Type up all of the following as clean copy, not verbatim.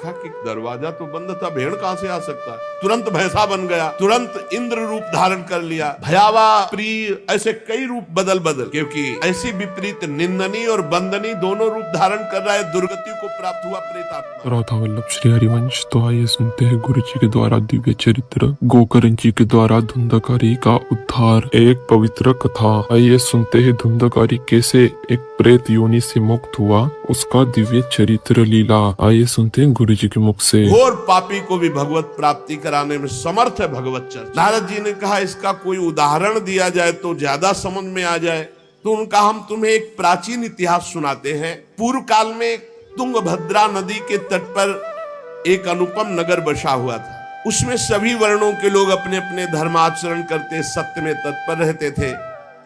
देखा कि दरवाजा तो बंद था, भेड़ कहां से आ सकता है। तुरंत भैंसा बन गया, तुरंत इंद्र रूप धारण कर लिया, भयावह, प्रिय, ऐसे कई रूप बदल बदल, क्योंकि ऐसी विपरीत निंदनीय और बंदनीय दोनों रूप धारण कर रहा है, दुर्गति को प्राप्त हुआ प्रेतात्मा। राधा वल्लभ श्री हरिवंश। तो आइए सुनते हैं गुरु जी के द्वारा दिव्य चरित्र गोकर्ण जी के द्वारा धुंधकारी का उद्धार, एक पवित्र कथा। आइए सुनते हैं धुंधकारी कैसे एक प्रेत योनि से मुक्त हुआ, उसका दिव्य चरित्र लीला। आइए सुनते हैं गुरु जी के मुख से। घोर पापी को भी भगवत प्राप्ति कराने में समर्थ है भगवत चर्चा। नारद जी ने कहा इसका कोई उदाहरण दिया जाए तो ज्यादा समझ में आ जाए, तो उनका हम तुम्हें एक प्राचीन इतिहास सुनाते हैं। पूर्व काल में तुंगभद्रा नदी के तट पर एक अनुपम नगर बसा हुआ था। उसमें सभी वर्णों के लोग अपने अपने धर्माचरण करते, सत्य में तत्पर रहते थे।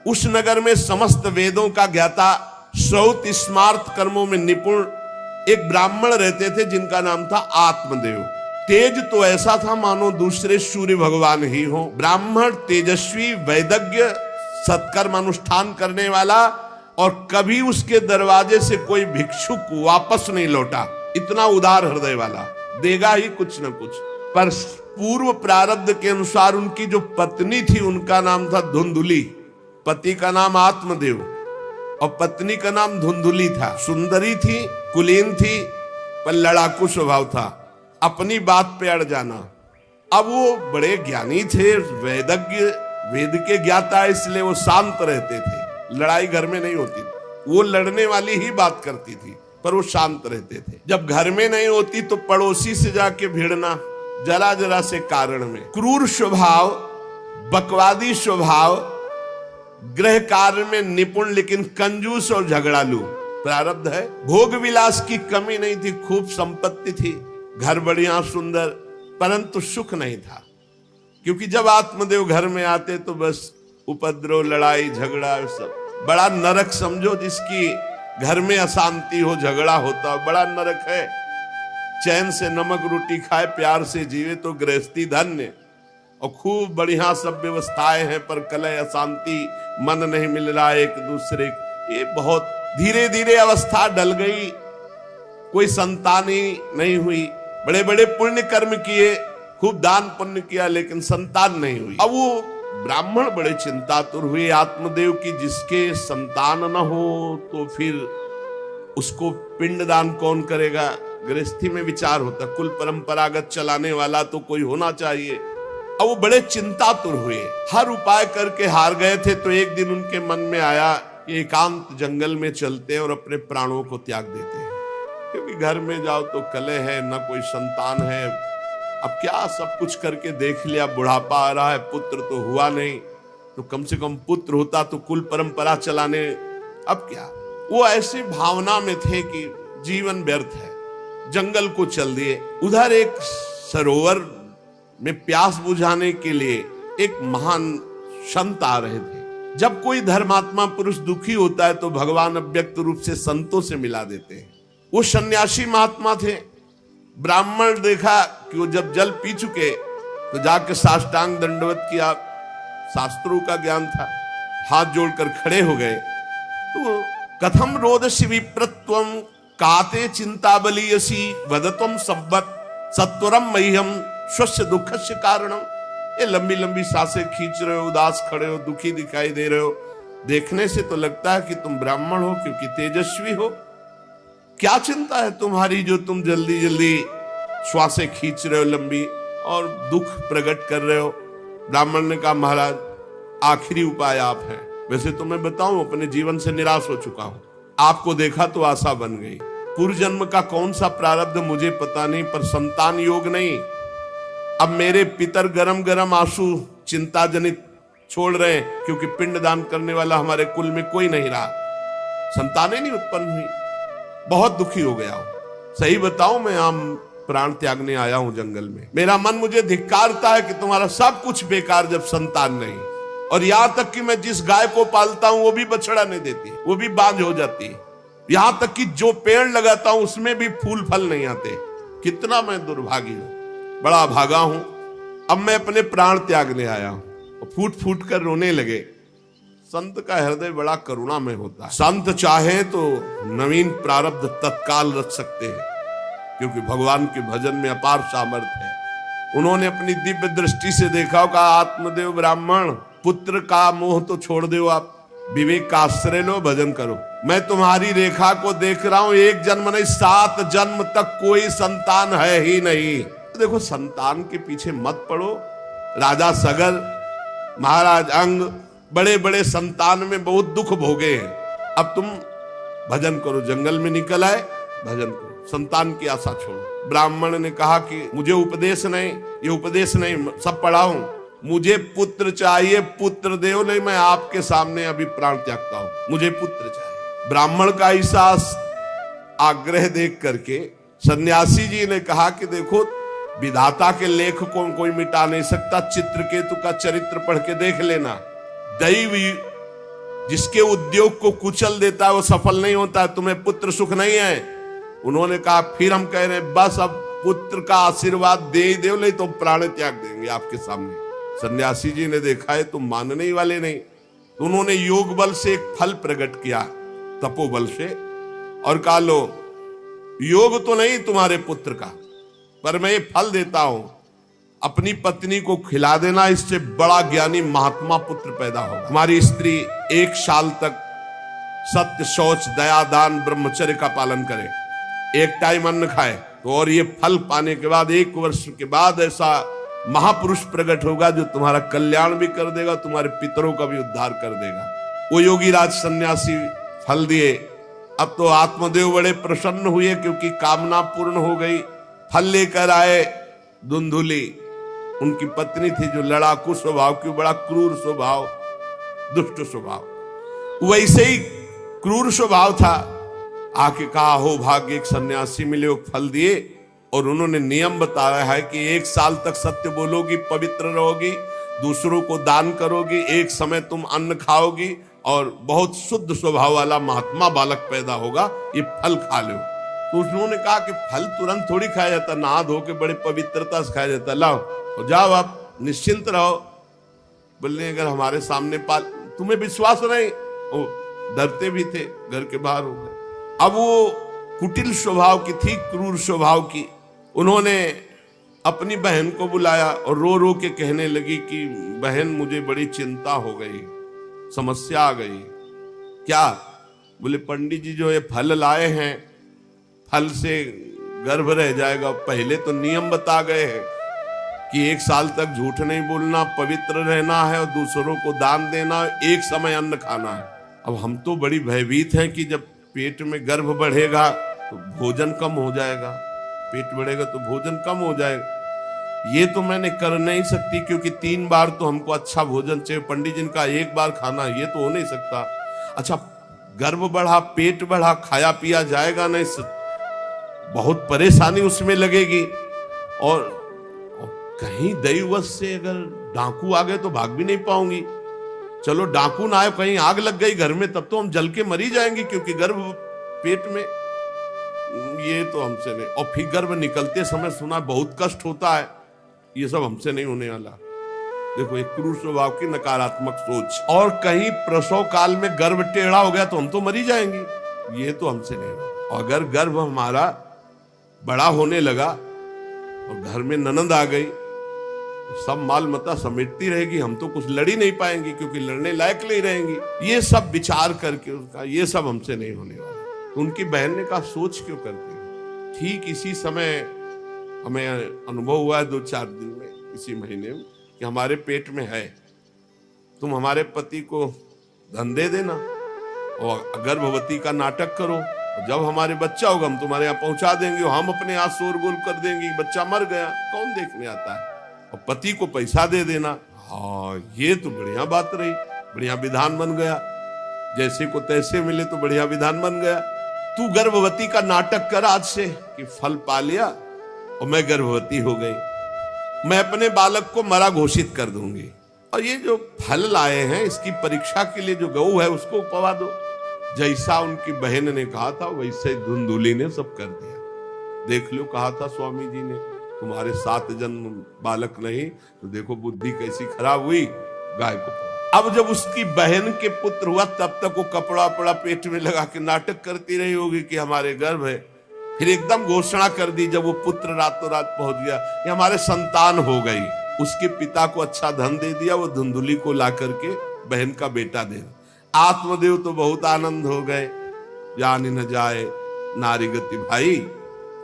उस नगर में समस्त वेदों का ज्ञाता, श्रौत स्मार्त कर्मों में निपुण एक ब्राह्मण रहते थे जिनका नाम था आत्मदेव। तेज तो ऐसा था मानो दूसरे सूर्य भगवान ही हो। ब्राह्मण तेजस्वी, वैदज्ञ, सत्कर्म अनुष्ठान करने वाला, और कभी उसके दरवाजे से कोई भिक्षुक वापस नहीं लौटा। इतना उदार हृदय वाला, देगा ही कुछ न कुछ। पर पूर्व प्रारब्ध के अनुसार उनकी जो पत्नी थी उनका नाम था धुंधुली। पति का नाम आत्मदेव और पत्नी का नाम धुंधुली था। सुंदरी थी, कुलीन थी, पर लड़ाकू स्वभाव था, अपनी बात पे अड़ जाना। अब वो बड़े ज्ञानी थे, वेदज्ञ, वेद के ज्ञाता, इसलिए वो शांत रहते थे। लड़ाई घर में नहीं होती, वो लड़ने वाली ही बात करती थी, पर वो शांत रहते थे। जब घर में नहीं होती तो पड़ोसी से जाके भिड़ना, जरा जरा से कारण में। क्रूर स्वभाव, बकवादी स्वभाव, गृह कार्य में निपुण लेकिन कंजूस और झगड़ालू प्रारब्ध है। भोग विलास की कमी नहीं थी, खूब संपत्ति थी, घर बढ़िया सुंदर, परंतु सुख नहीं था। क्योंकि जब आत्मदेव घर में आते तो बस उपद्रव, लड़ाई, झगड़ा, सब बड़ा नरक समझो। जिसकी घर में अशांति हो, झगड़ा होता हो, बड़ा नरक है। चैन से नमक रोटी खाए, प्यार से जीवे तो गृहस्थी धन्य। और खूब बढ़िया सब व्यवस्थाएं हैं, पर कलह, अशांति, मन नहीं मिल रहा एक दूसरे। ये बहुत धीरे धीरे अवस्था डल गई, कोई संतान ही नहीं हुई। बड़े बड़े पुण्य कर्म किए, खूब दान पुण्य किया, लेकिन संतान नहीं हुई। अब वो ब्राह्मण बड़े चिंतातुर हुए आत्मदेव की, जिसके संतान न हो तो फिर उसको पिंडदान कौन करेगा। गृहस्थी में विचार होता, कुल परंपरागत चलाने वाला तो कोई होना चाहिए। अब वो बड़े चिंतातुर हुए, हर उपाय करके हार गए थे। तो एक दिन उनके मन में आया कि एकांत जंगल में चलते हैं और अपने प्राणों को त्याग देते हैं। क्योंकि घर में जाओ तो कलह है, न कोई संतान है। अब क्या, सब कुछ करके देख लिया, बुढ़ापा आ रहा है, पुत्र तो हुआ नहीं, तो कम से कम पुत्र होता तो कुल परंपरा चलाने। अब क्या, वो ऐसी भावना में थे कि जीवन व्यर्थ है, जंगल को चल दिए। उधर एक सरोवर में प्यास बुझाने के लिए एक महान संत आ रहे थे। जब कोई धर्मात्मा पुरुष दुखी होता है तो भगवान अव्यक्त रूप से संतों से मिला देते हैं। वो सन्यासी महात्मा थे। ब्राह्मण देखा कि वो जब जल पी चुके तो जाके साष्टांग दंडवत किया, शास्त्रों का ज्ञान था, हाथ जोड़कर खड़े हो गए। तो कथम रोदसी विप्रत्वम काते चिंता बलियसी वदत्वम सब्बत सत्वरम मह्यम स्वस्य दुखस्य कारणम। ये लंबी लंबी सांसें खींच रहे हो, उदास खड़े हो, दुखी दिखाई दे रहे हो। देखने से तो लगता है कि तुम ब्राह्मण हो, क्योंकि तेजस्वी हो। क्या चिंता है तुम्हारी जो तुम जल्दी जल्दी श्वासें खींच रहे हो लंबी, और दुख प्रकट कर रहे हो। ब्राह्मण ने कहा, महाराज आखिरी उपाय आप हैं। वैसे तो मैं बताऊं, अपने जीवन से निराश हो चुका हूं। आपको देखा तो आशा बन गई। पूर्व जन्म का कौन सा प्रारब्ध मुझे पता नहीं, पर संतान योग नहीं। अब मेरे पितर गरम गरम आंसू चिंता जनित छोड़ रहे हैं, क्योंकि पिंडदान करने वाला हमारे कुल में कोई नहीं रहा, संतानें नहीं उत्पन्न हुई। बहुत दुखी हो गया हूं। सही बताऊं, मैं आम प्राण त्यागने आया हूं जंगल में। मेरा मन मुझे धिक्कारता है कि तुम्हारा सब कुछ बेकार जब संतान नहीं। और यहां तक कि मैं जिस गाय को पालता हूं वो भी बछड़ा नहीं देती, वो भी बांझ हो जाती है। यहां तक कि जो पेड़ लगाता हूं उसमें भी फूल फल नहीं आते। कितना मैं दुर्भागी हूं, बड़ा भागा हूं। अब मैं अपने प्राण त्यागने आया हूं। और फूट फूट कर रोने लगे। संत का हृदय बड़ा करुणामय होता है। संत चाहे तो नवीन प्रारब्ध तत्काल रच सकते हैं, क्योंकि भगवान के भजन में अपार सामर्थ्य है। उन्होंने अपनी दिव्य दृष्टि से देखा, कहा आत्मदेव ब्राह्मण, पुत्र का मोह तो छोड़ दो, आप विवेक का आश्रय लो, भजन करो। मैं तुम्हारी रेखा को देख रहा हूं, एक जन्म नहीं 7 जन्म तक कोई संतान है ही नहीं। देखो, संतान के पीछे मत पड़ो। राजा सगर, महाराज अंग, बड़े बड़े संतान में बहुत दुख भोगे हैं। अब तुम भजन करो, जंगल में निकल आए, भजन करो, संतान की आशा छोड़ो। ब्राह्मण ने कहा कि मुझे उपदेश नहीं, ये उपदेश नहीं, सब पढ़ाऊं, मुझे पुत्र चाहिए, पुत्र देव, नहीं मैं आपके सामने अभी प्राण त्यागता हूं, मुझे पुत्र चाहिए। ब्राह्मण का ऐसा आग्रह देख करके सन्यासी जी ने कहा कि देखो, विधाता के लेख को कोई मिटा नहीं सकता, चित्रकेतु का चरित्र पढ़ के देख लेना। दैव जिसके उद्योग को कुचल देता है वो सफल नहीं होता है, तुम्हें पुत्र सुख नहीं है। उन्होंने कहा फिर हम कह रहे हैं, बस अब पुत्र का आशीर्वाद दे ही दो, नहीं तो प्राण त्याग देंगे आपके सामने। सन्यासी जी ने देखा है तुम मानने ही वाले नहीं, तो उन्होंने योग बल से एक फल प्रकट किया, तपोबल से, और कहा लो, योग तो नहीं तुम्हारे पुत्र का, पर मैं ये फल देता हूं, अपनी पत्नी को खिला देना, इससे बड़ा ज्ञानी महात्मा पुत्र पैदा होगा। हमारी स्त्री 1 साल तक सत्य, शौच, दया, दान, ब्रह्मचर्य का पालन करे, एक टाइम अन्न खाए, तो और ये फल पाने के बाद 1 वर्ष के बाद ऐसा महापुरुष प्रकट होगा जो तुम्हारा कल्याण भी कर देगा, तुम्हारे पितरों का भी उद्धार कर देगा। वो योगी राज सन्यासी फल दिए। अब तो आत्मदेव बड़े प्रसन्न हुए क्योंकि कामना पूर्ण हो गई। फल लेकर आए धुंधुली, उनकी पत्नी थी जो लड़ाकू स्वभाव की, बड़ा क्रूर स्वभाव, दुष्ट स्वभाव, वैसे ही क्रूर स्वभाव था। आके कहा, हो भाग्य, एक सन्यासी मिले, वो फल दिए, और उन्होंने नियम बताया है कि 1 साल तक सत्य बोलोगी, पवित्र रहोगी, दूसरों को दान करोगी, एक समय तुम अन्न खाओगी, और बहुत शुद्ध स्वभाव वाला महात्मा बालक पैदा होगा, ये फल खा लो। तो उन्होंने कहा कि फल तुरंत थोड़ी खाया जाता, नहा धो के बड़े पवित्रता से खाया जाता, लाओ तो जाओ, आप निश्चिंत रहो। बोलने अगर हमारे सामने तुम्हें विश्वास नहीं, वो डरते भी थे, घर के बाहर हो गए। अब वो कुटिल स्वभाव की थी, क्रूर स्वभाव की। उन्होंने अपनी बहन को बुलाया और रो रो के कहने लगी कि बहन, मुझे बड़ी चिंता हो गई, समस्या आ गई। क्या? बोले पंडित जी जो ये फल लाए हैं, फल से गर्भ रह जाएगा। पहले तो नियम बता गए हैं कि 1 साल तक झूठ नहीं बोलना, पवित्र रहना है, और दूसरों को दान देना, एक समय अन्न खाना है। अब हम तो बड़ी भयभीत हैं कि जब पेट में गर्भ बढ़ेगा तो भोजन कम हो जाएगा, पेट बढ़ेगा तो भोजन कम हो जाएगा। ये तो मैंने कर नहीं सकती क्योंकि 3 बार तो हमको अच्छा भोजन चाहिए, पंडित जी का 1 बार खाना, ये तो हो नहीं सकता। अच्छा, गर्भ बढ़ा, पेट बढ़ा, खाया पिया जाएगा नहीं, बहुत परेशानी उसमें लगेगी। और कहीं दैववश से अगर डाकू आ गए तो भाग भी नहीं पाऊंगी। चलो डाकू ना आए, कहीं आग लग गई घर में, तब तो हम जल के मरी जाएंगे क्योंकि गर्भ पेट में, ये तो हमसे नहीं। और फिर गर्भ निकलते समय सुना बहुत कष्ट होता है, ये सब हमसे नहीं होने वाला। देखो, एक क्रूर स्वभाव की नकारात्मक सोच। और कहीं प्रसव काल में गर्भ टेढ़ा हो गया तो हम तो मरी जाएंगे, ये तो हमसे नहीं होगा। और अगर गर्भ हमारा बड़ा होने लगा और घर में ननद आ गई, सब माल मता समेटती रहेगी, हम तो कुछ लड़ ही नहीं पाएंगे क्योंकि लड़ने लायक नहीं रहेंगी। ये सब विचार करके उसका, ये सब हमसे नहीं होने वाला। तो उनकी बहन ने कहा, सोच क्यों करते हो? ठीक इसी समय हमें अनुभव हुआ है 2-4 दिन में, इसी महीने में, कि हमारे पेट में है, तुम हमारे पति को धन दे देना और गर्भवती का नाटक करो, जब हमारे बच्चा होगा हम तुम्हारे यहाँ पहुंचा देंगे, हम अपने यहाँ शोरगुल कर देंगे, बच्चा मर गया, कौन देखने आता है, और पति को पैसा दे देना। हाँ, ये तो बढ़िया बात रही, बढ़िया विधान बन गया, जैसे को तैसे मिले तो बढ़िया विधान बन गया। तू गर्भवती का नाटक कर आज से कि फल पा लिया और मैं गर्भवती हो गई, मैं अपने बालक को मरा घोषित कर दूंगी, और ये जो फल लाए हैं इसकी परीक्षा के लिए जो गऊ है उसको पवा दो। जैसा उनकी बहन ने कहा था वैसे धुंधुली ने सब कर दिया। देख लो, कहा था स्वामी जी ने तुम्हारे 7 जन्म बालक नहीं, तो देखो बुद्धि कैसी खराब हुई, गाय को। अब जब उसकी बहन के पुत्र हुआ तब तक वो कपड़ा पेट में लगा के नाटक करती रही होगी कि हमारे गर्भ है। फिर एकदम घोषणा कर दी जब वो पुत्र रातों रात पहुंच गया, ये हमारे संतान हो गई। उसके पिता को अच्छा धन दे दिया, वो धुंधुली को ला करके बहन का बेटा दे। आत्मदेव तो बहुत आनंद हो गए, जान न जाए नारी गति भाई।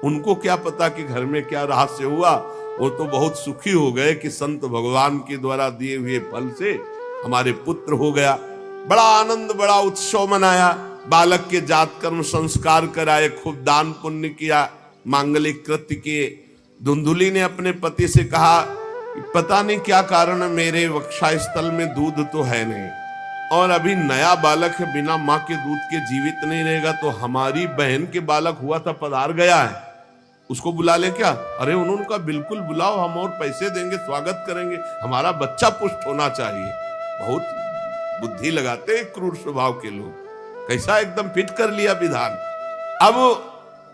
उनको क्या पता कि घर में क्या रहस्य हुआ, वो तो बहुत सुखी हो गए कि संत भगवान के द्वारा दिए हुए फल से हमारे पुत्र हो गया। बड़ा आनंद, बड़ा उत्सव मनाया, बालक के जात कर्म संस्कार कराए, खूब दान पुण्य किया, मांगलिक कृत्य किए। धुंधुली ने अपने पति से कहा, पता नहीं क्या कारण है, मेरे वक्षा स्थल में दूध तो है नहीं, और अभी नया बालक है, बिना माँ के दूध के जीवित नहीं रहेगा, तो हमारी बहन के बालक हुआ था पधार गया है, उसको बुला ले क्या? अरे उन्होंने कहा बिल्कुल बुलाओ, हम और पैसे देंगे, स्वागत करेंगे, हमारा बच्चा पुष्ट होना चाहिए। बहुत बुद्धि लगाते क्रूर स्वभाव के लोग, कैसा एकदम फिट कर लिया विधान। अब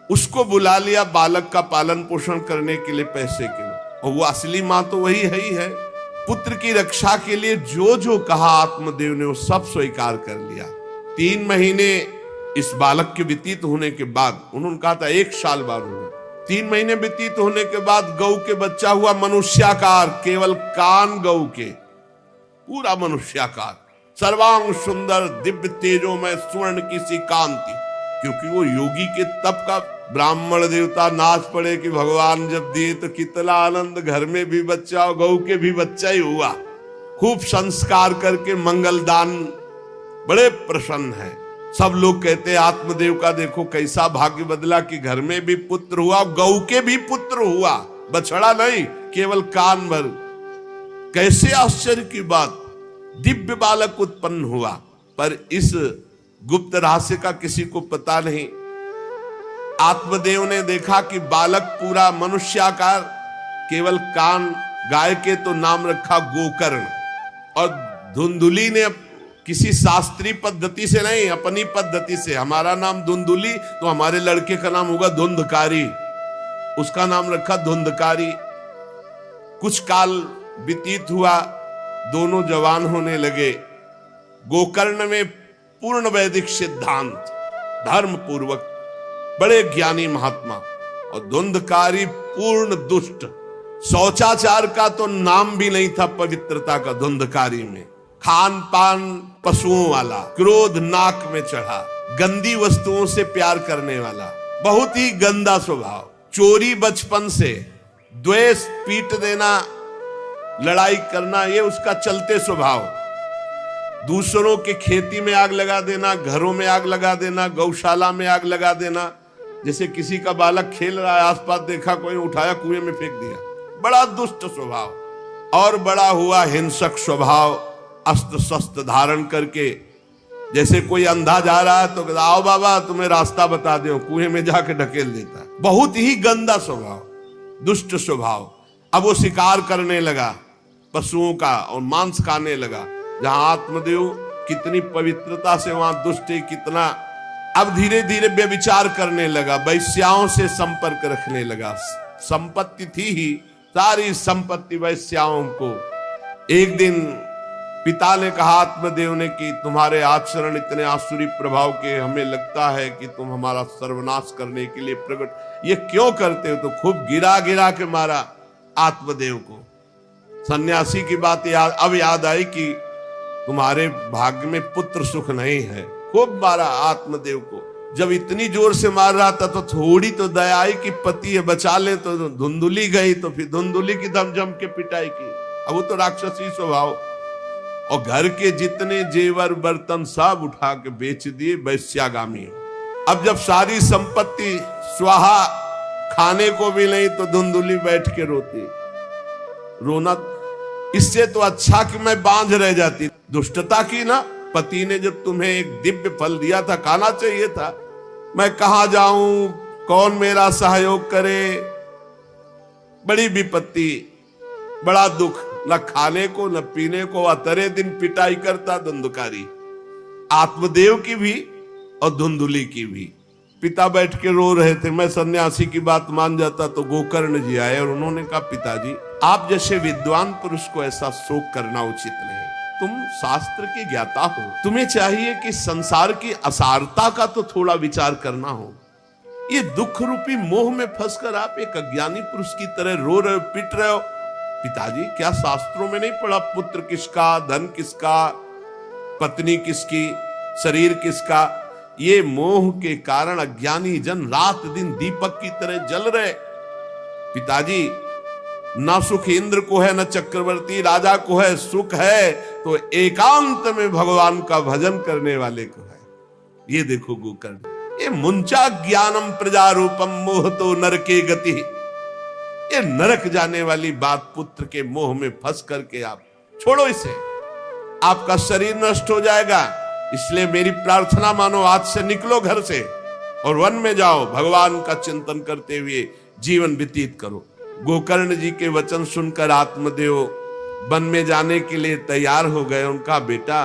उसको बुला लिया बालक का पालन पोषण करने के लिए पैसे के लिए, और वो असली माँ तो वही है ही है। पुत्र की रक्षा के लिए जो जो कहा आत्मदेव ने वो सब स्वीकार कर लिया। 3 महीने इस बालक के व्यतीत होने के बाद, उन्होंने कहा था 1 साल बाद होगा, 3 महीने व्यतीत होने के बाद गौ के बच्चा हुआ मनुष्याकार, केवल कान गौ के, पूरा मनुष्याकार, सर्वांग सुंदर, दिव्य तेजोमय, स्वर्ण की सी कांति। क्योंकि वो योगी के तप का, ब्राह्मण देवता नाच पड़े कि भगवान जब दिए तो कितना आनंद, घर में भी बच्चा और गौ के भी बच्चा ही हुआ। खूब संस्कार करके मंगल दान, बड़े प्रसन्न है। सब लोग कहते आत्मदेव का देखो कैसा भाग्य बदला कि घर में भी पुत्र हुआ, गौ के भी पुत्र हुआ, बछड़ा नहीं, केवल कान भर। कैसे आश्चर्य की बात, दिव्य बालक उत्पन्न हुआ। पर इस गुप्त रहस्य का किसी को पता नहीं। आत्मदेव ने देखा कि बालक पूरा मनुष्याकार, केवल कान, गाय के तो नाम रखा गोकर्ण। और धुंधुली ने किसी शास्त्रीय पद्धति से नहीं, अपनी पद्धति से, हमारा नाम धुंधुली तो हमारे लड़के का नाम होगा धुंधकारी, उसका नाम रखा धुंधकारी। कुछ काल व्यतीत हुआ, दोनों जवान होने लगे। गोकर्ण में पूर्ण वैदिक सिद्धांत, धर्म पूर्वक, बड़े ज्ञानी महात्मा, और धुंधकारी पूर्ण दुष्ट। शौचाचार का तो नाम भी नहीं था पवित्रता का धुंधकारी में। खान पान पशुओं वाला, क्रोध नाक में चढ़ा, गंदी वस्तुओं से प्यार करने वाला, बहुत ही गंदा स्वभाव। चोरी बचपन से, द्वेष, पीट देना, लड़ाई करना, ये उसका चलते स्वभाव। दूसरों के खेती में आग लगा देना, घरों में आग लगा देना, गौशाला में आग लगा देना। जैसे किसी का बालक खेल रहा है, आसपास देखा कोई, उठाया कुएं में फेंक दिया। बड़ा दुष्ट स्वभाव। और बड़ा हुआ हिंसक स्वभाव, अस्त्र शस्त्र धारण करके। जैसे कोई अंधा जा रहा है तो आओ बाबा तुम्हें रास्ता बता दो, कुएं में जाके ढकेल देता। बहुत ही गंदा स्वभाव, दुष्ट स्वभाव। अब वो शिकार करने लगा पशुओं का और मांस खाने लगा। जहां आत्मदेव कितनी पवित्रता से, वहां दुष्ट कितना। अब धीरे धीरे व्यभिचार करने लगा, वैश्याओं से संपर्क रखने लगा। संपत्ति थी ही, सारी संपत्ति वैश्याओं को। एक दिन पिता ने कहा आत्मदेव ने कि तुम्हारे आचरण इतने आसुरी प्रभाव के, हमें लगता है कि तुम हमारा सर्वनाश करने के लिए प्रकट, ये क्यों करते हो? तो खूब गिरा गिरा के मारा आत्मदेव को। सन्यासी की बात अब याद आई कि तुम्हारे भाग्य में पुत्र सुख नहीं है। खूब मारा आत्मदेव को। जब इतनी जोर से मार रहा था तो थोड़ी तो दया आई कि पति है, बचा ले। तो धुंधुली गई तो फिर धुंधुली की दम जम के पिटाई की। अब वो तो राक्षसी स्वभाव। और घर के जितने जेवर बर्तन सब उठा के बेच दिए वैश्यागामी। अब जब सारी संपत्ति स्वाहा, खाने को भी नहीं, तो धुंधुली बैठ के रोती। रोना इससे तो अच्छा कि मैं बांझ रह जाती। दुष्टता की ना, पति ने जब तुम्हें एक दिव्य फल दिया था, खाना चाहिए था। मैं कहां जाऊं, कौन मेरा सहयोग करे? बड़ी विपत्ति, बड़ा दुख, न खाने को न पीने को। अतरे दिन पिटाई करता धुंधकारी, आत्मदेव की भी और धुंधुली की भी। पिता बैठ के रो रहे थे। मैं सन्यासी की बात मान जाता तो गोकर्ण जी आए और उन्होंने कहा पिताजी, आप जैसे विद्वान पुरुष को ऐसा शोक करना उचित नहीं। तुम शास्त्र के ज्ञाता हो, तुम्हें चाहिए कि संसार की असारता का तो थोड़ा विचार करना हो। ये दुख रूपी मोह में फंसकर आप एक अज्ञानी पुरुष की तरह रो रहे हो, पिट रहे हो। पिताजी, क्या शास्त्रों में नहीं पढ़ा पुत्र किसका, धन किसका, पत्नी किसकी, शरीर किसका? ये मोह के कारण अज्ञानी जन रात दिन दीपक की तरह जल रहे। पिताजी, ना सुख इंद्र को है, न चक्रवर्ती राजा को है, सुख है तो एकांत में भगवान का भजन करने वाले को है। ये देखो गोकर्ण, ये मुंचा ज्ञानम प्रजारूपम मोह तो नरके गति। ये नरक जाने वाली बात, पुत्र के मोह में फंस करके आप छोड़ो इसे, आपका शरीर नष्ट हो जाएगा। इसलिए मेरी प्रार्थना मानो, आज से निकलो घर से और वन में जाओ, भगवान का चिंतन करते हुए जीवन व्यतीत करो। गोकर्ण जी के वचन सुनकर आत्मदेव वन में जाने के लिए तैयार हो गए। उनका बेटा,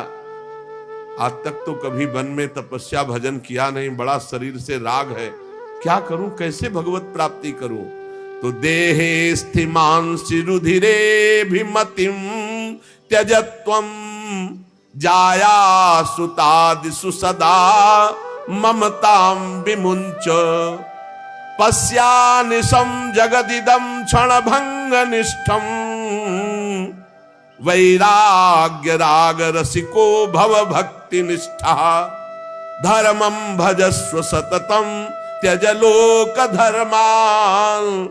आज तक तो कभी वन में तपस्या भजन किया नहीं, बड़ा शरीर से राग है, क्या करूं, कैसे भगवत प्राप्ति करूं? तो देहे स्थिमांसि रुधिरे भिमतिम त्यजत्वम जाया सुतादिषु सदा ममतां विमुंच पश्यानिशं जगदिदं क्षणभंग निष्ठं वैराग्य राग रसिको भव भक्ति निष्ठा धर्मं भजस्व सततं त्यज लोक धर्मान्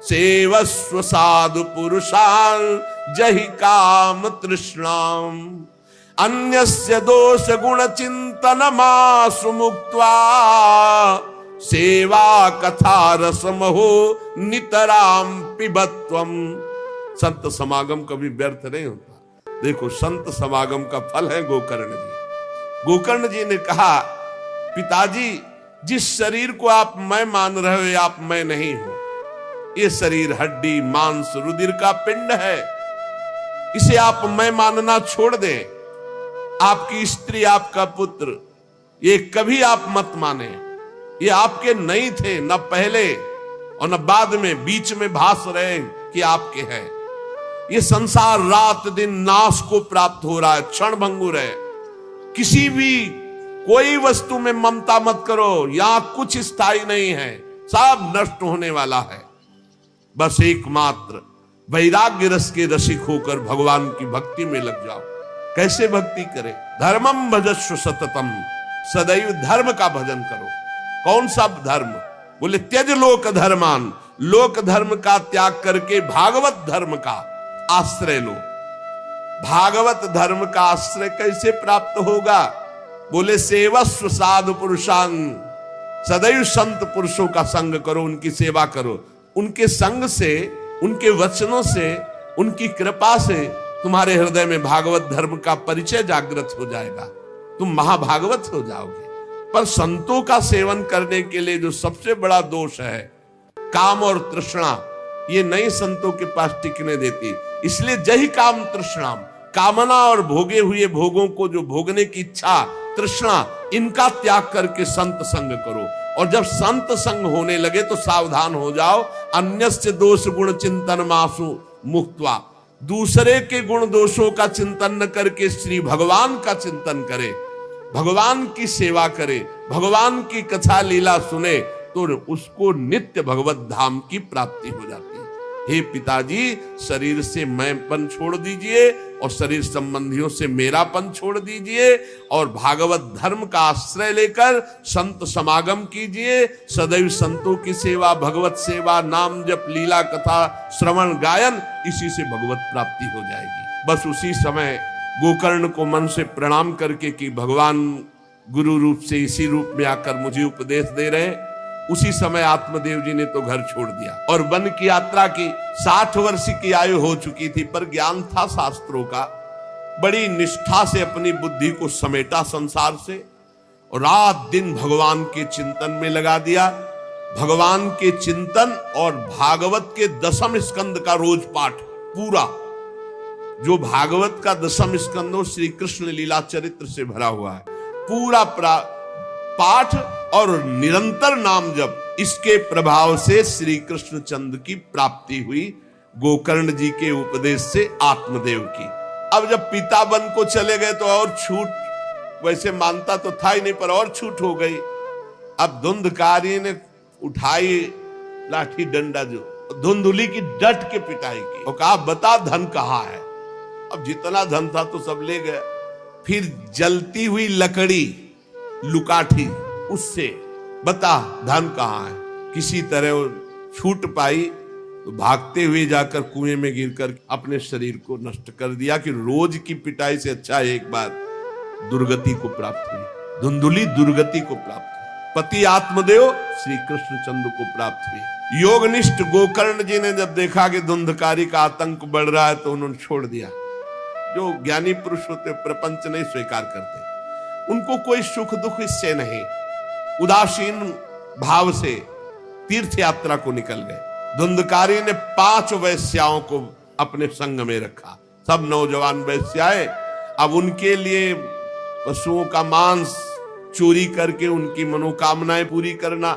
सेवस्व साधु पुरुषान् जहि काम तृष्णाम् अन्यस्य दोष गुण चिंतन मासु मुक्त्वा सेवा कथा रसमहो नितराम पिबत्वम। संत समागम कभी व्यर्थ नहीं होता। देखो, संत समागम का फल है गोकर्ण जी। गोकर्ण जी ने कहा, पिताजी, जिस शरीर को आप मैं मान रहे हो, आप मैं नहीं हो। ये शरीर हड्डी मांस रुधिर का पिंड है, इसे आप मैं मानना छोड़ दें। आपकी स्त्री, आपका पुत्र, ये कभी आप मत माने। ये आपके नहीं थे, न पहले और न बाद में, बीच में भास रहे कि आपके हैं। ये संसार रात दिन नाश को प्राप्त हो रहा है, क्षण भंगुर है। किसी भी कोई वस्तु में ममता मत करो, यहां कुछ स्थायी नहीं है, सब नष्ट होने वाला है। बस एकमात्र वैराग्य रस के रसिक होकर भगवान की भक्ति में लग जाओ। कैसे भक्ति करें? धर्मम भजस्व सततम, सदैव धर्म का भजन करो। कौन सा धर्म? बोले त्यज लोक धर्मान, लोक धर्म का त्याग करके भागवत धर्म का आश्रय लो। भागवत धर्म का आश्रय कैसे प्राप्त होगा? बोले सेवस्व साधु पुरुषान, सदैव संत पुरुषों का संग करो, उनकी सेवा करो। उनके संग से, उनके वचनों से, उनकी कृपा से तुम्हारे हृदय में भागवत धर्म का परिचय जागृत हो जाएगा, तुम महाभागवत हो जाओगे। पर संतों का सेवन करने के लिए जो सबसे बड़ा दोष है, काम और तृष्णा, ये नई संतों के पास टिकने देती। इसलिए जही काम तृष्णा, कामना और भोगे हुए भोगों को जो भोगने की इच्छा, तृष्णा, इनका त्याग करके संत संग करो। और जब संत संग होने लगे तो सावधान हो जाओ। अन्यस्य दोष गुण चिंतन मासु मुक्त्वा, दूसरे के गुण दोषों का चिंतन न करके श्री भगवान का चिंतन करे, भगवान की सेवा करे, भगवान की कथा लीला सुने, तो उसको नित्य भगवत धाम की प्राप्ति हो जाती है। हे पिताजी, शरीर से मैंपन छोड़ दीजिए और शरीर संबंधियों से मेरापन छोड़ दीजिए और भागवत धर्म का आश्रय लेकर संत समागम कीजिए। सदैव संतों की सेवा, भगवत सेवा, नाम जप, लीला कथा, श्रवण गायन, इसी से भगवत प्राप्ति हो जाएगी। बस उसी समय गोकर्ण को मन से प्रणाम करके कि भगवान गुरु रूप से इसी रूप में आकर मुझे उपदेश दे रहे, उसी समय आत्मदेव जी ने तो घर छोड़ दिया और वन की यात्रा की। 60 वर्ष की आयु हो चुकी थी, पर ज्ञान था शास्त्रों का। बड़ी निष्ठा से अपनी बुद्धि को समेटा संसार से और रात दिन भगवान के चिंतन में लगा दिया। भगवान के चिंतन और भागवत के 10वें स्कंद का रोज पाठ पूरा, जो भागवत का 10वां स्कंद श्री कृष्ण लीला चरित्र से भरा हुआ है, पूरा पाठ और निरंतर नाम जप, इसके प्रभाव से श्री कृष्ण चंद्र की प्राप्ति हुई गोकर्ण जी के उपदेश से आत्मदेव की। अब जब पिता वन को चले गए तो और छूट, वैसे मानता तो था ही नहीं पर और छूट हो गई। अब धुंधकारी ने उठाई लाठी डंडा, जो धुंधुली की डट के पिटाई की और कहा बता धन कहाँ है। अब जितना धन था तो सब ले गया। फिर जलती हुई लकड़ी लुकाठी, उससे बता धन कहाँ है। किसी तरह वो छूट पाई तो भागते हुए जाकर कुएं में गिरकर अपने शरीर को नष्ट कर दिया कि रोज की पिटाई से अच्छा एक बार दुर्गति को प्राप्त हुई। धुंधुली दुर्गति को प्राप्त हुई। पति आत्मदेव श्री कृष्णचंद्र को प्राप्त हुई। योगनिष्ठ गोकर्ण जी ने जब देखा कि धुंधकारी का आतंक बढ़ रहा है तो उन्होंने छोड़ दिया। जो ज्ञानी पुरुष होते प्रपंच नहीं स्वीकार करते, उनको कोई सुख दुख इससे नहीं, उदासीन भाव से तीर्थ यात्रा को निकल गए। धुंधकारी ने 5 वैश्याओं को अपने संग में रखा, सब नौजवान वैश्याएं। अब उनके लिए पशुओं का मांस चोरी करके उनकी मनोकामनाएं पूरी करना।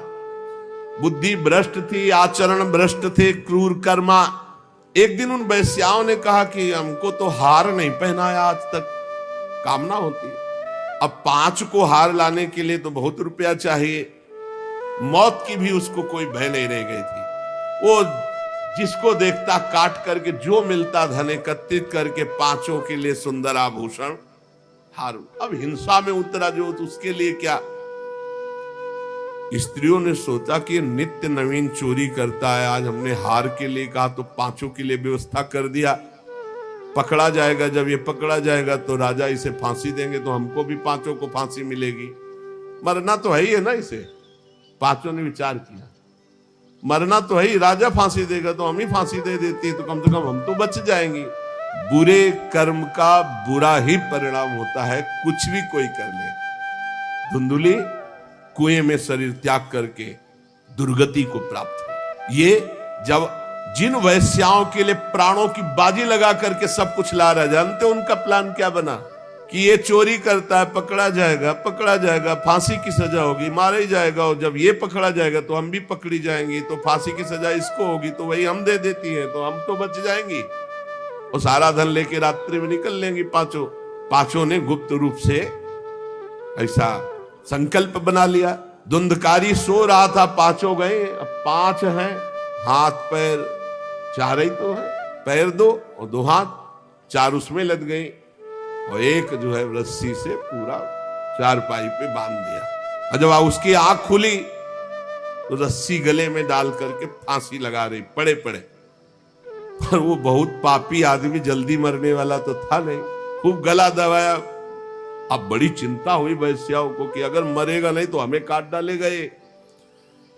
बुद्धि भ्रष्ट थी, आचरण भ्रष्ट थे, क्रूर कर्मा। एक दिन उन वैश्याओं ने कहा कि हमको तो हार नहीं पहनाया आज तक, कामना होती है। अब 5 को हार लाने के लिए तो बहुत रुपया चाहिए। मौत की भी उसको कोई भय नहीं रह गई थी। वो जिसको देखता काट करके जो मिलता धन एकत्रित करके 5 के लिए सुंदर आभूषण हार। अब हिंसा में उतरा जो, तो उसके लिए क्या। स्त्रियों ने सोचा कि नित्य नवीन चोरी करता है, आज हमने हार के लिए कहा तो 5 के लिए व्यवस्था कर दिया। पकड़ा जाएगा, जब ये पकड़ा जाएगा तो राजा इसे फांसी देंगे, तो हमको भी 5 को फांसी मिलेगी। मरना तो है ही है ना इसे। 5 ने विचार किया मरना तो है ही, राजा फांसी देगा तो हम ही फांसी दे देती है, तो कम से कम हम तो बच जाएंगे। बुरे कर्म का बुरा ही परिणाम होता है, कुछ भी कोई कर ले। धुंधुली कुएं में शरीर त्याग करके दुर्गति को प्राप्त हुई। ये जब जिन वैश्याओं के लिए प्राणों की बाजी लगा करके सब कुछ ला रहा, जानते उनका प्लान क्या बना कि ये चोरी करता है, पकड़ा जाएगा, फांसी की सजा होगी, मारा ही जाएगा। और जब ये पकड़ा जाएगा तो हम भी पकड़ी जाएंगी, तो फांसी की सजा इसको होगी, तो वही हम दे देती है, तो हम तो बच जाएंगी। और सारा धन लेके रात्रि में निकल लेंगी 5 ने गुप्त रूप से ऐसा संकल्प बना लिया। धुंधकारी सो रहा था, 5 गए। अब 5 हैं, हाथ पैर 4 ही तो है, पैर 2 और 2 हाथ, 4 उसमें लग गई और एक जो है रस्सी से पूरा चारपाई पे बांध दिया। और जब उसकी आंख खुली तो रस्सी गले में डाल करके फांसी लगा रही पड़े पड़े। पर वो बहुत पापी आदमी, जल्दी मरने वाला तो था नहीं, खूब गला दबाया। अब बड़ी चिंता हुई वैश्याओं को कि अगर मरेगा नहीं तो हमें काट डालेगा ये।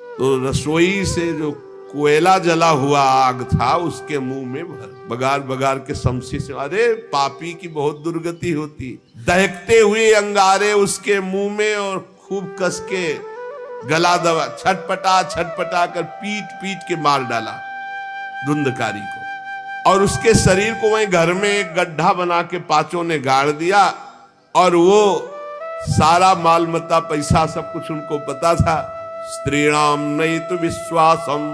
तो रसोई से जो कोयला जला हुआ आग था उसके मुंह में बगार बगार के शमशी से, अरे पापी की बहुत दुर्गति होती। दहकते हुए अंगारे उसके मुंह में और खूब कस के गला दबा, छटपटा कर पीट के मार डाला धुंधकारी को। और उसके शरीर को वहीं घर में एक गड्ढा बना के 5 ने गाड़ दिया। और वो सारा माल मता पैसा सब कुछ उनको पता था। स्त्रीणाम नैतु विश्वासम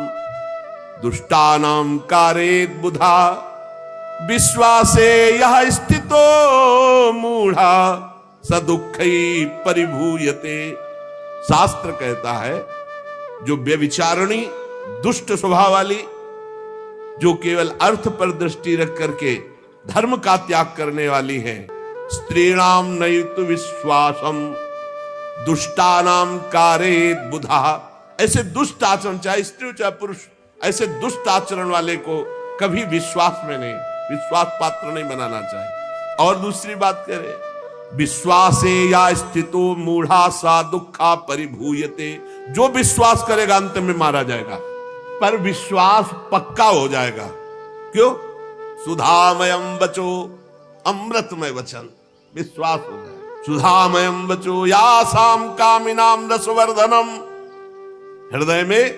दुष्टानाम कारेत बुधा, विश्वासे यह स्थितो मूढ़ा सदुखई परिभूयते। शास्त्र कहता है जो व्यभिचारिणी दुष्ट स्वभाव वाली, जो केवल अर्थ पर दृष्टि रख करके धर्म का त्याग करने वाली है, स्त्रीणाम नैतु विश्वासम दुष्टानाम कारेत बुधा। ऐसे दुष्ट आचरण, चाहे स्त्री चाहे पुरुष, ऐसे दुष्ट आचरण वाले को कभी विश्वास में नहीं, विश्वास पात्र नहीं बनाना चाहिए। और दूसरी बात करें, विश्वासे या स्थितो मूढ़ा सा दुखा परिभूयते। जो विश्वास करेगा अंत में मारा जाएगा, पर विश्वास पक्का हो जाएगा। क्यों? सुधामयम बचो अमृतमय वचन, विश्वास हो जाए। सुधामयम बचो यासाम कामिनाम रसवर्धनम, हृदय में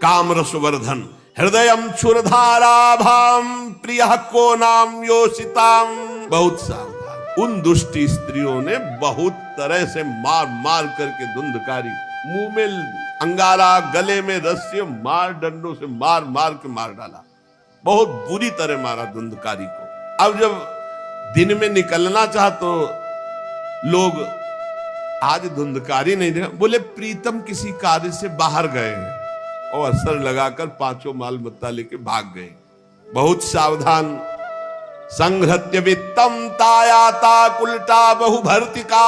काम रसवर्धन। हृदयम क्षुरधाराभाम प्रियः को नाम योषिताम। बहुत सावधान। उन दुष्ट स्त्रियों ने बहुत तरह से मार मार करके धुंधकारी, मुंह में अंगारा, गले में रस्सी, मार डंडों से मार मार के मार डाला। बहुत बुरी तरह मारा धुंधकारी को। अब जब दिन में निकलना चाह तो लोग, आज धुंधकारी नहीं देखा, बोले प्रीतम किसी कार्य से बाहर गए हैं। और असर लगाकर पांचों माल मत्ता लेके भाग गए। बहुत सावधान। संहृत्य वित्तम तायाता कुलटा बहु भर्तिका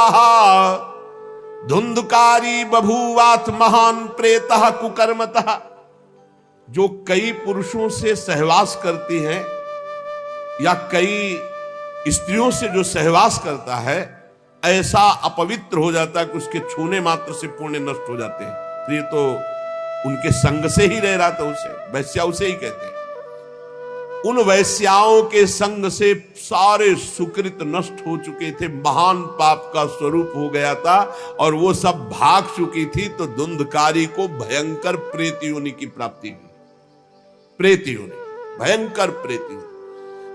धुंधकारी बभूवाथ महान प्रेतः कुकर्मतः। जो कई पुरुषों से सहवास करती है या कई स्त्रियों से जो सहवास करता है, ऐसा अपवित्र हो जाता है कि उसके छूने मात्र से पुण्य नष्ट हो जाते हैं। तो ये तो उनके संग से ही रह रहा था, उसे वैश्या उसे ही कहते हैं। उन वैश्याओं के संग से सारे सुकृत नष्ट हो चुके थे, महान पाप का स्वरूप हो गया था और वो सब भाग चुकी थी। तो धुंधकारी को भयंकर प्रेत योनि की प्राप्ति हुई। प्रेत योनि, भयंकर प्रेत योनि।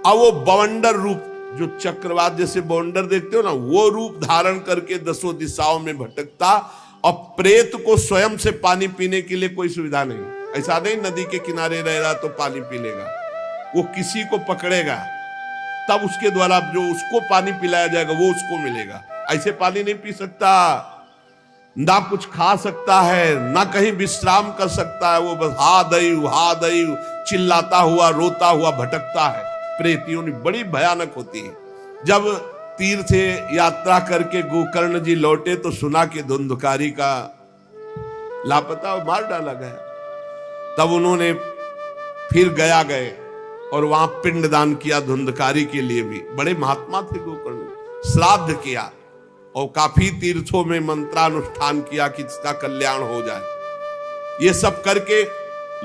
अब वो बवंडर रूप, जो चक्रवात जैसे बवंडर देखते हो ना, वो रूप धारण करके दसों दिशाओं में भटकता। और प्रेत को स्वयं से पानी पीने के लिए कोई सुविधा नहीं। ऐसा नहीं नदी के किनारे रह रहा तो पानी पी लेगा, वो किसी को पकड़ेगा तब उसके द्वारा जो उसको पानी पिलाया जाएगा वो उसको मिलेगा। ऐसे पानी नहीं पी सकता, ना कुछ खा सकता है, ना कहीं विश्राम कर सकता है। वो बस हा दई चिल्लाता हुआ रोता हुआ भटकता है। प्रेत योनि बड़ी भयानक होती है। जब तीर्थ यात्रा करके गोकर्ण जी लौटे तो सुना कि धुंधकारी का लापता मार डाला गया। तब उन्होंने फिर गया गए और वहां पिंडदान किया धुंधकारी के लिए भी। बड़े महात्मा थे गोकर्ण। श्राद्ध किया और काफी तीर्थों में मंत्रानुष्ठान किया कि इसका कल्याण हो जाए। ये सब करके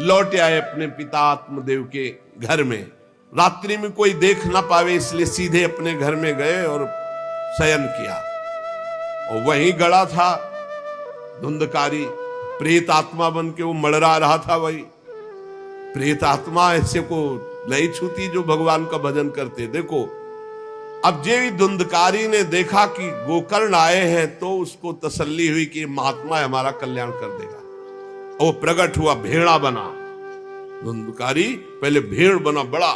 लौट आए अपने पिता आत्मदेव के घर में। रात्रि में कोई देख ना पावे इसलिए सीधे अपने घर में गए और शयन किया। और वहीं गड़ा था धुंधकारी, प्रेत आत्मा बन के वो मड़रा रहा था। वही प्रेत आत्मा ऐसे को नहीं छूती जो भगवान का भजन करते। देखो अब जे धुंधकारी ने देखा कि गोकर्ण आए हैं तो उसको तसल्ली हुई कि महात्मा हमारा कल्याण कर देगा। वो प्रकट हुआ, भेड़ा बना। धुंधकारी पहले भेड़ बना बड़ा।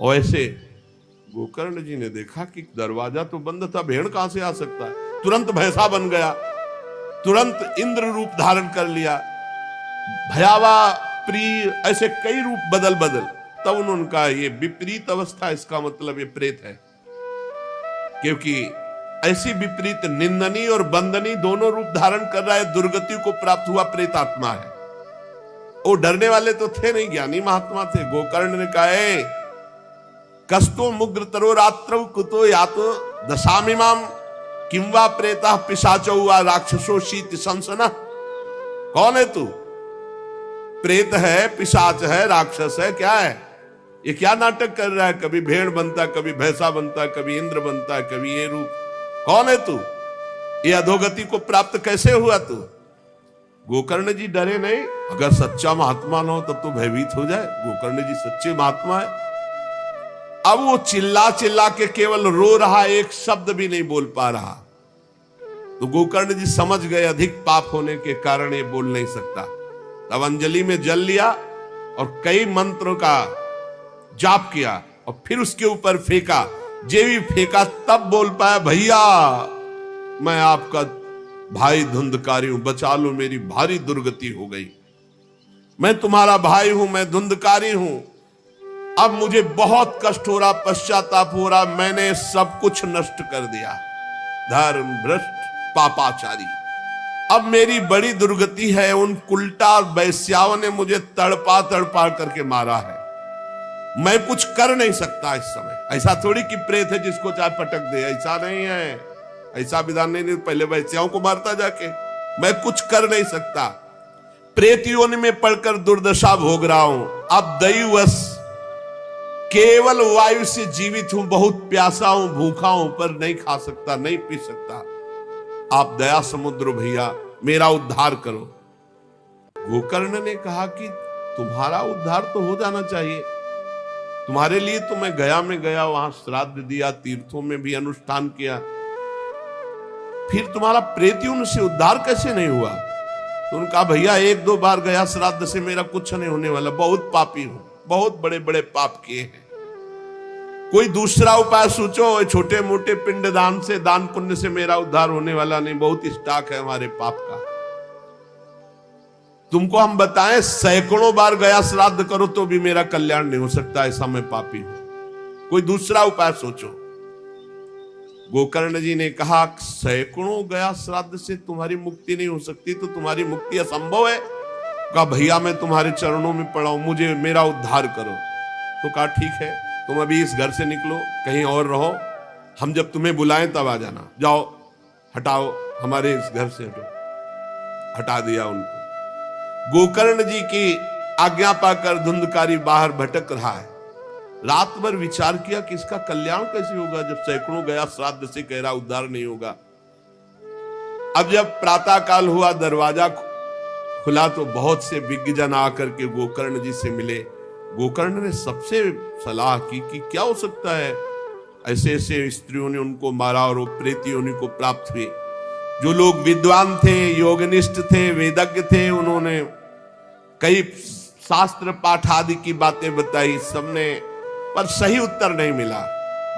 और ऐसे गोकर्ण जी ने देखा कि दरवाजा तो बंद था, भेड़ कहां से आ सकता है। तुरंत भैंसा बन गया, तुरंत इंद्र रूप धारण कर लिया, भयावा प्रिय, ऐसे कई रूप बदल बदल। तब उन्होंने कहा ये विपरीत अवस्था, इसका मतलब ये प्रेत है। क्योंकि ऐसी विपरीत निंदनीय और बंदनीय दोनों रूप धारण कर रहा है, दुर्गति को प्राप्त हुआ प्रेत आत्मा है। वो डरने वाले तो थे नहीं, ज्ञानी महात्मा थे। गोकर्ण ने कहा कस्तो मुग्र तरो रात्रौ कुतो यातो दशामिमाम किंवा प्रेता पिशाचो वा राक्षसो शीत संसना। कौन है तू? प्रेत है, पिशाच है, राक्षस है, क्या है ये? क्या नाटक कर रहा है? कभी भेड़ बनता, कभी भैंसा बनता, कभी इंद्र बनता, कभी ये रूप। कौन है तू? ये अधोगति को प्राप्त कैसे हुआ तू? गोकर्ण जी डरे नहीं। अगर सच्चा महात्मा न हो तब तो भयभीत हो जाए। गोकर्ण जी सच्चे महात्मा है। अब वो चिल्ला चिल्ला के केवल रो रहा, एक शब्द भी नहीं बोल पा रहा। तो गोकर्ण जी समझ गए अधिक पाप होने के कारण ये बोल नहीं सकता। तब अंजलि में जल लिया और कई मंत्रों का जाप किया और फिर उसके ऊपर फेंका। जे भी फेंका तब बोल पाया, भैया मैं आपका भाई धुंधकारी हूं, बचा लो, मेरी भारी दुर्गति हो गई। मैं तुम्हारा भाई हूं, मैं धुंधकारी हूं। अब मुझे बहुत कष्ट हो रहा, पश्चाताप हो रहा, मैंने सब कुछ नष्ट कर दिया। धर्म भ्रष्ट पापाचारी, अब मेरी बड़ी दुर्गति है। उन उल्टा वैश्याओं ने मुझे तड़पा तड़पा करके मारा है। मैं कुछ कर नहीं सकता इस समय। ऐसा थोड़ी कि प्रेत है जिसको चाहे पटक दे, ऐसा नहीं है, ऐसा विधान नहीं। पहले वैश्याओं को मारता जाके। मैं कुछ कर नहीं सकता, प्रेत योनि में पड़कर दुर्दशा भोग रहा हूं। अब दैवश केवल वायु से जीवित हूं, बहुत प्यासा हूं, भूखा हूं, पर नहीं खा सकता, नहीं पी सकता। आप दया समुद्र भैया मेरा उद्धार करो। गोकर्ण ने कहा कि तुम्हारा उद्धार तो हो जाना चाहिए, तुम्हारे लिए तो मैं गया में गया, वहां श्राद्ध दिया, तीर्थों में भी अनुष्ठान किया, फिर तुम्हारा प्रेत योनि से उद्धार कैसे नहीं हुआ? तो उन्होंने कहा भैया एक दो बार गया श्राद्ध से, मेरा कुछ नहीं होने वाला, बहुत पापी हूं, बहुत बड़े बड़े पाप किए हैं। कोई दूसरा उपाय सोचो। छोटे मोटे पिंड दान से, दान पुण्य से मेरा उद्धार होने वाला नहीं, बहुत स्टॉक है हमारे पाप का। तुमको हम बताएं सैकड़ों बार गया श्राद्ध करो तो भी मेरा कल्याण नहीं हो सकता, ऐसा मैं पापी हूं, कोई दूसरा उपाय सोचो। गोकर्ण जी ने कहा सैकड़ों गया श्राद्ध से तुम्हारी मुक्ति नहीं हो सकती, तो तुम्हारी मुक्ति असंभव है। कहा भैया मैं तुम्हारे चरणों में पड़ा हूं, मुझे मेरा उद्धार करो। तो कहा ठीक है, तुम अभी इस घर से निकलो, कहीं और रहो, हम जब तुम्हें बुलाएं तब आ जाना। जाओ हटाओ, हमारे इस घर से हटो। हटा दिया उनको। गोकर्ण जी की आज्ञा पाकर धुंधकारी बाहर भटक रहा है। रात भर विचार किया कि इसका कल्याण कैसे होगा जब सैकड़ों गया श्राद्ध से कह रहा उद्धार नहीं होगा। अब जब प्रातः काल हुआ, दरवाजा खुला तो बहुत से विज्ञजन आकर के गोकर्ण जी से मिले। गोकर्ण ने सबसे सलाह की कि क्या हो सकता है, ऐसे ऐसे स्त्रियों ने उनको मारा और वो प्रेत योनि को प्राप्त हुए। जो लोग विद्वान थे, योगनिष्ठ थे, वेदज्ञ थे, उन्होंने कई शास्त्र पाठ आदि की बातें बताई, सबने, पर सही उत्तर नहीं मिला।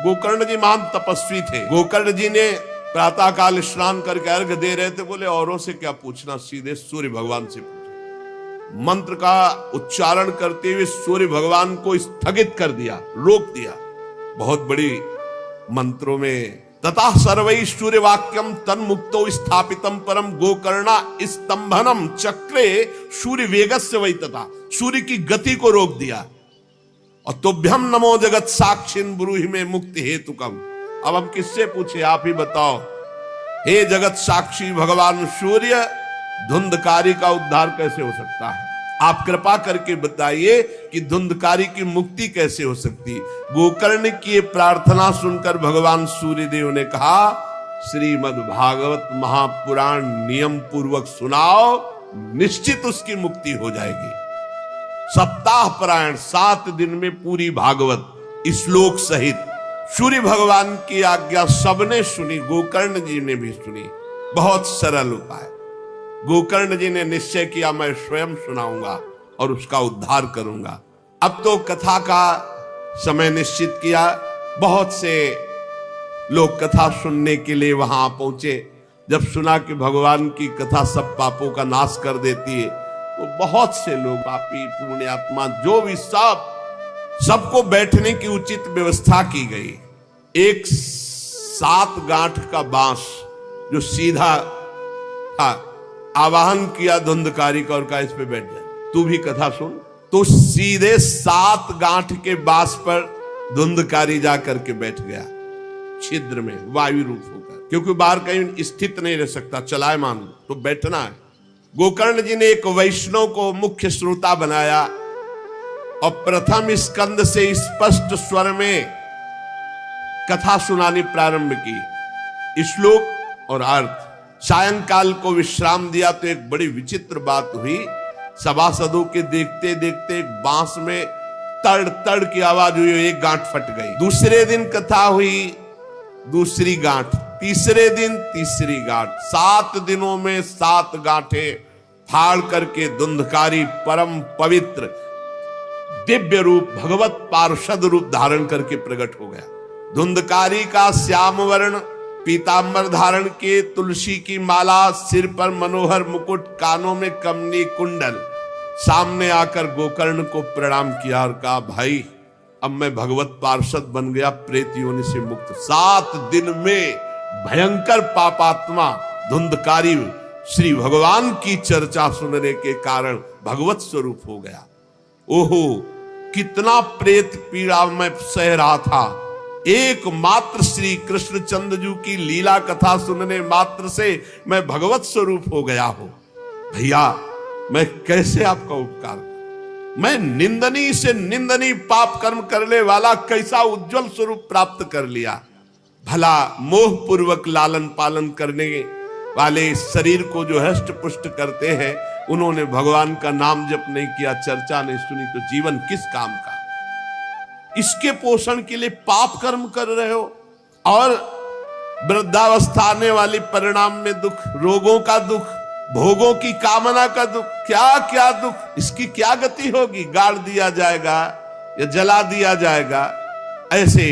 गोकर्ण जी महान तपस्वी थे। गोकर्ण जी ने प्रातः काल स्नान करके अर्घ दे रहे थे, बोले औरों से क्या पूछना, सीधे सूर्य भगवान से पूछो। मंत्र का उच्चारण करते हुए सूर्य भगवान को स्थगित कर दिया, रोक दिया। बहुत बड़ी मंत्रों में तथा सर्वै सूर्य वाक्यम तन्मुक्तो स्थापितम परम गोकर्णा स्तंभनम चक्रे सूर्य वेगस्य वै, तथा सूर्य की गति को रोक दिया। और तुभ्यम नमो जगत साक्षिन ब्रूहि में मुक्ति हेतुकम। अब हम किससे पूछे, आप ही बताओ। हे जगत साक्षी भगवान सूर्य, धुंधकारी का उद्धार कैसे हो सकता है? आप कृपा करके बताइए कि धुंधकारी की मुक्ति कैसे हो सकती। गोकर्ण की प्रार्थना सुनकर भगवान सूर्यदेव ने कहा श्रीमद् भागवत महापुराण नियम पूर्वक सुनाओ, निश्चित उसकी मुक्ति हो जाएगी। सप्ताह पारायण 7 दिन में पूरी भागवत श्लोक सहित सूर्य भगवान की आज्ञा सबने सुनी, गोकर्ण जी ने भी सुनी। बहुत सरल उपाय। गोकर्ण जी ने निश्चय किया मैं स्वयं सुनाऊंगा और उसका उद्धार करूंगा। अब तो कथा का समय निश्चित किया। बहुत से लोग कथा सुनने के लिए वहां पहुंचे। जब सुना कि भगवान की कथा सब पापों का नाश कर देती है, तो बहुत से लोग, पापी पुण्यात्मा जो भी, सबको बैठने की उचित व्यवस्था की गई। एक 7 गांठ का बांस जो सीधा था, आवाहन किया धुंधकारी का और कहा इस पे बैठ जाए, तू भी कथा सुन। तो सीधे 7 गांठ के बांस पर धुंधकारी जाकर के बैठ गया, छिद्र में वायु रूप होकर, क्योंकि बाहर कहीं स्थित नहीं रह सकता, चलायमान तो बैठना है। गोकर्ण जी ने एक वैष्णव को मुख्य श्रोता बनाया और प्रथम स्कंद से स्पष्ट स्वर में कथा सुनानी प्रारंभ की, श्लोक और अर्थ। सायंकाल को विश्राम दिया तो एक बड़ी विचित्र बात हुई। सभासदों के देखते देखते एक बांस में तड़ तड़ की आवाज हुई, एक गांठ फट गई। दूसरे दिन कथा हुई, दूसरी गांठ, तीसरे दिन तीसरी गांठ। 7 दिनों में 7 गांठें फाड़ करके धुंधकारी परम पवित्र दिव्य रूप, भगवत पार्षद रूप धारण करके प्रकट हो गया। धुंधकारी का श्याम वर्ण पीतांबर धारण किए, तुलसी की माला, सिर पर मनोहर मुकुट, कानों में कमनी कुंडल, सामने आकर गोकर्ण को प्रणाम किया और कहा भाई अब मैं भगवत पार्षद बन गया, प्रेत योनि से मुक्त। 7 दिन में भयंकर पापात्मा धुंधकारी श्री भगवान की चर्चा सुनने के कारण भगवत स्वरूप हो गया। ओहो, कितना प्रेत पीड़ा मैं सह रहा था, एकमात्र श्री कृष्णचंद्र जी की लीला कथा सुनने मात्र से मैं भगवत स्वरूप हो गया हूं। भैया मैं कैसे आपका उपकार, मैं निंदनीय से निंदनीय पाप कर्म करने वाला कैसा उज्जवल स्वरूप प्राप्त कर लिया। भला मोह पूर्वक लालन पालन करने वाले शरीर को जो हष्ट पुष्ट करते हैं, उन्होंने भगवान का नाम जप नहीं किया, चर्चा नहीं सुनी, तो जीवन किस काम का? इसके पोषण के लिए पाप कर्म कर रहे हो और वृद्धावस्था आने वाली परिणाम में दुख, रोगों का दुख, भोगों की कामना का दुख, क्या क्या दुख, इसकी क्या गति होगी? गाड़ दिया जाएगा या जला दिया जाएगा। ऐसे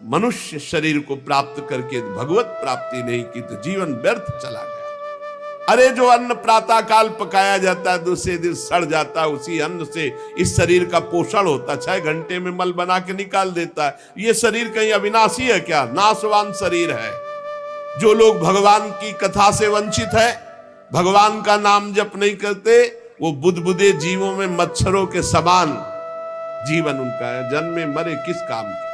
मनुष्य शरीर को प्राप्त करके भगवत प्राप्ति नहीं की तो जीवन व्यर्थ चला गया। अरे जो अन्न प्रातः काल पकाया जाता है दूसरे दिन सड़ जाता है, उसी अन्न से इस शरीर का पोषण होता है, 6 घंटे में मल बना के निकाल देता है। ये शरीर कहीं अविनाशी है क्या? नाशवान शरीर है। जो लोग भगवान की कथा से वंचित है, भगवान का नाम जप नहीं करते, वो बुदबुदे जीवों में मच्छरों के समान जीवन उनका है। जन्मे मरे किस काम के?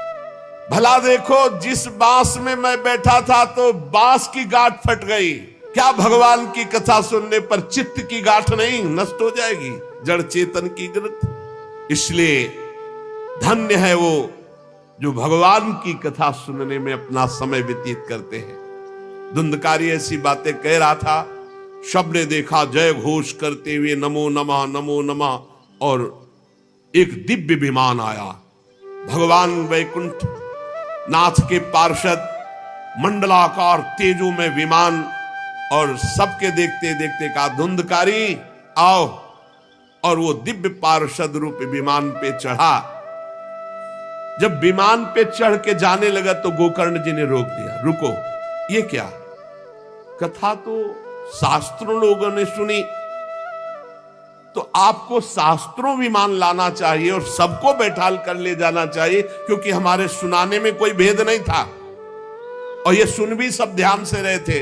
भला देखो, जिस बांस में मैं बैठा था तो बांस की गांठ फट गई, क्या भगवान की कथा सुनने पर चित्त की गांठ नहीं नष्ट हो जाएगी, जड़ चेतन की ग्रंथ? इसलिए धन्य है वो जो भगवान की कथा सुनने में अपना समय व्यतीत करते हैं। धुंधकारी ऐसी बातें कह रहा था, सबने देखा जय घोष करते हुए नमो नमः, और एक दिव्य विमान आया। भगवान वैकुंठ नाथ के पार्षद, मंडलाकार तेजो में विमान, और सबके देखते देखते कहा, धुंधकारी आओ। और वो दिव्य पार्षद रूप विमान पे चढ़ा। जब विमान पे चढ़ के जाने लगा तो गोकर्ण जी ने रोक दिया, रुको, ये क्या? कथा तो शास्त्रों लोगों ने सुनी, तो आपको शास्त्रों विमान लाना चाहिए और सबको बैठाल कर ले जाना चाहिए, क्योंकि हमारे सुनाने में कोई भेद नहीं था और ये सुन भी सब ध्यान से रहे थे।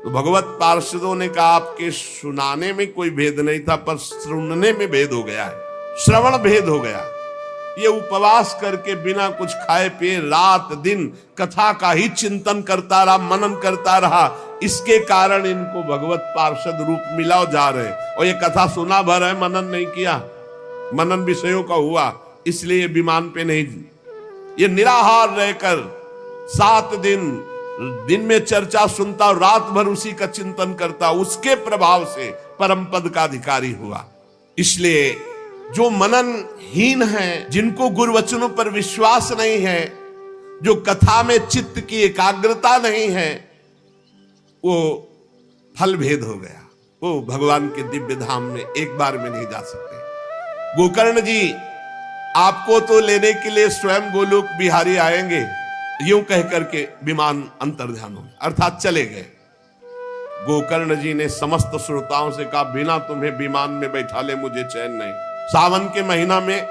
तो भगवत पार्षदों ने कहा, आपके सुनाने में कोई भेद नहीं था, पर सुनने में भेद हो गया है, श्रवण भेद हो गया। ये उपवास करके बिना कुछ खाए पिए रात दिन कथा का ही चिंतन करता रहा, मनन करता रहा, इसके कारण इनको भगवत पार्षद रूप मिला और जा रहे। और ये कथा सुना भर है, मनन नहीं किया, मनन विषयों का हुआ, इसलिए विमान पे नहीं। ये निराहार रहकर 7 दिन में चर्चा सुनता और रात भर उसी का चिंतन करता, उसके प्रभाव से परम पद का अधिकारी हुआ। इसलिए जो मननहीन है, जिनको गुरुवचनों पर विश्वास नहीं है, जो कथा में चित्त की एकाग्रता नहीं है, वो फल भेद हो गया, वो भगवान के दिव्य धाम में एक बार में नहीं जा सकते। गोकर्ण जी आपको तो लेने के लिए स्वयं गोलोक बिहारी आएंगे, यूं कह करके विमान अंतर्ध्यान हो गया, अर्थात चले गए। गोकर्ण जी ने समस्त श्रोताओं से कहा, बिना तुम्हें विमान में बैठा ले मुझे चैन नहीं। सावन के महीना में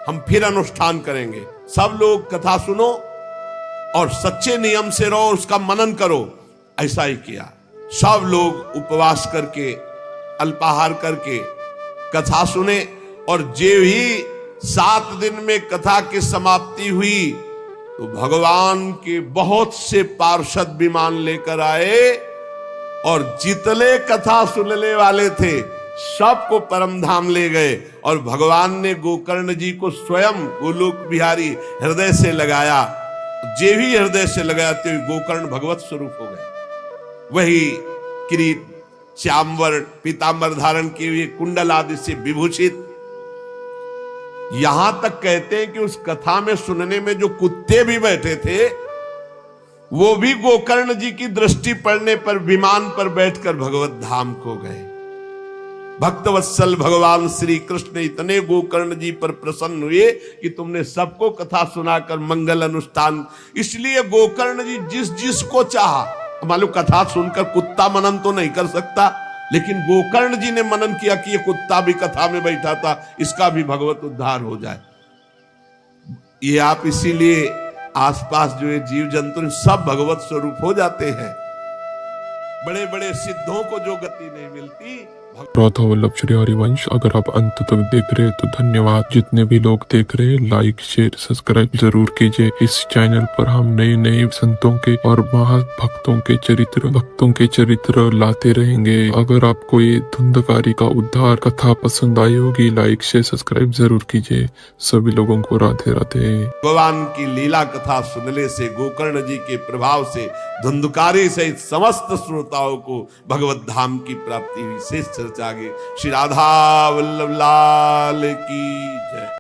हम फिर अनुष्ठान करेंगे, सब लोग कथा सुनो और सच्चे नियम से रहो, उसका मनन करो। ऐसा ही किया, सब लोग उपवास करके अल्पाहार करके कथा सुने, और जे ही 7 दिन में कथा की समाप्ति हुई तो भगवान के बहुत से पार्षद विमान लेकर आए, और जितने कथा सुनने वाले थे सबको परम धाम ले गए। और भगवान ने गोकर्ण जी को स्वयं गोलोक बिहारी हृदय से लगाया, जे भी हृदय से लगाया तो गोकर्ण भगवत स्वरूप हो गए। वही किरीट श्यामवर पीतांबर धारण किए हुए, कुंडल आदि से विभूषित। यहां तक कहते हैं कि उस कथा में सुनने में जो कुत्ते भी बैठे थे, वो भी गोकर्ण जी की दृष्टि पड़ने पर विमान पर बैठकर भगवत धाम को गए। भक्तवत्सल भगवान श्री कृष्ण इतने गोकर्ण जी पर प्रसन्न हुए कि तुमने सबको कथा सुनाकर मंगल अनुष्ठान। इसलिए गोकर्ण जी जिस जिसको चाहा, मालूम कथा सुनकर कुत्ता मनन तो नहीं कर सकता, लेकिन गोकर्ण जी ने मनन किया कि ये कुत्ता भी कथा में बैठा था, इसका भी भगवत उद्धार हो जाए। ये आप इसीलिए आसपास जो है जीव जंतु सब भगवत स्वरूप हो जाते हैं। बड़े बड़े सिद्धों को जो गति नहीं मिलती। राधा वल्लभ श्री हरिवंश, अगर आप अंत तक देख रहे हैं तो धन्यवाद। जितने भी लोग देख रहे हैं, लाइक शेयर सब्सक्राइब जरूर कीजिए। इस चैनल पर हम नए नए संतों के और महाभक्तों के चरित्र, भक्तों के चरित्र लाते रहेंगे। अगर आपको ये धुंधकारी का उद्धार कथा पसंद आई होगी, लाइक शेयर सब्सक्राइब जरूर कीजिए। सभी लोगों को राधे राधे। भगवान की लीला कथा सुनने से, गोकर्ण जी के प्रभाव से धुंधकारी सहित समस्त श्रोताओं को भगवत धाम की प्राप्ति हुई। शेष चर्चा आगे। श्री राधा वल्लभ लाल की जय।